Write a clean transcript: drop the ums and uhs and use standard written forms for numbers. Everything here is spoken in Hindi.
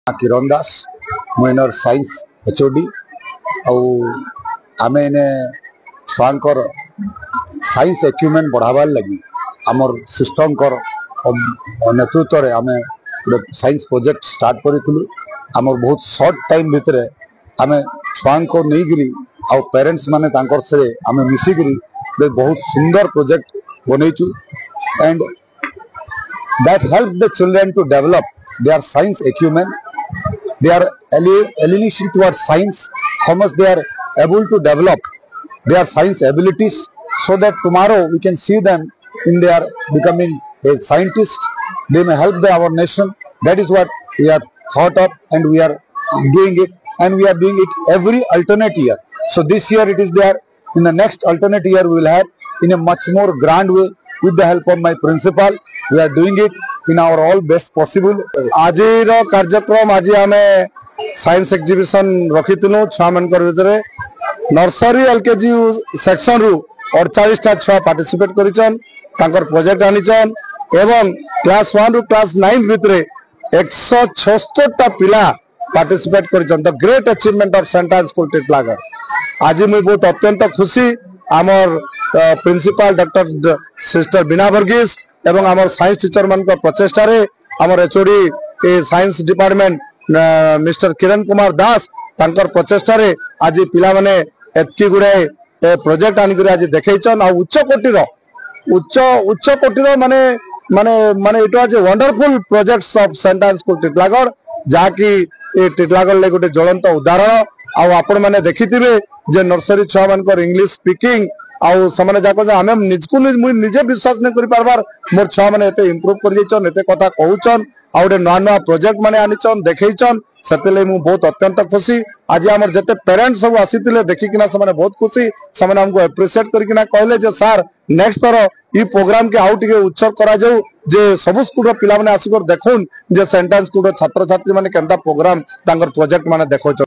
किरण दास मुइनर साइंस एचओडी आमे ने छुआंकर साइंस एक्यूमेंट बढ़ावार लगी आमर सिस्टम कर नेतृत्व रे आमे साइंस प्रोजेक्ट स्टार्ट करूँ आमर बहुत शॉर्ट टाइम भितर आमे छुआ को नहीं आउ पेरेंट्स माने तांकर से आमे मिसिकरी बहुत सुंदर प्रोजेक्ट बनईचु and that helps the children to develop their science acumen. They are alienation towards science, how much they are able to develop their science abilities, so that tomorrow we can see them in their becoming a scientist. They may help our nation. That is what we have thought of, and we are doing it, and we are doing it every alternate year. So this year it is there. In the next alternate year we will have in a much more grand way with the help of my principal. We are doing it in our all best possible. आज कार्यक्रम आज आम साइंस एग्जिबिशन रखी छुआ मान भर नर्सरी एलकेजी सेक्शन रु 48टा छुआ पार्टिसिपेट कर प्रोजेक्ट आनीचन एवं क्लास 1 रु क्लास 9 भितर 176टा पिला पार्टिसिपेट कर the great achievement of saint Anne's school Titlagarh. आज मुझे बहुत अत्यंत खुशी आमर principal doctor sister Bina Varghese एवं आमर साइंस टीचर मान प्रचेषा आमर HOD science department mister Kiran Kumar Das तांकर प्रचेषा आज पिला माने एतकी गुड़ाए प्रोजेक्ट आनिक आज देखन आ उच्च कोटीर माने माने माने it was a wonderful projects of saint Anne's school Titlagarh जहाँकि टिटलागढ़ ले गोटे ज्वलंत उदाहरण आपण मैंने देखिथिबे जे नर्सरी छुआ मान इंग्लिश स्पीकिंग आउ समाने जाको आमे निजको निजे विश्वास नहीं करि पारबार मोर छुआ माने एते इंप्रूव कर जैचन एते कथा कहउचन आ गोटे नवा नवा प्रोजेक्ट माने आनिचन देखैचन सेतेले मु बहुत अत्यंत खुशी। आज हमर जते पेरेंट्स सब आसीतिले देखिकिना समाने बहुत खुशी समाने हमको एप्रिशिएट करकिना कहले जे सर नेक्स्ट तर ई प्रोग्राम के आउ टिके उत्सव करा जाऊ जे सब स्कूल रो पिला माने आसीकर देखुन जे सेंट आंज स्कूल रो छात्र छात्री माने केनता प्रोग्राम तांकर प्रोजेक्ट माने देखौचन।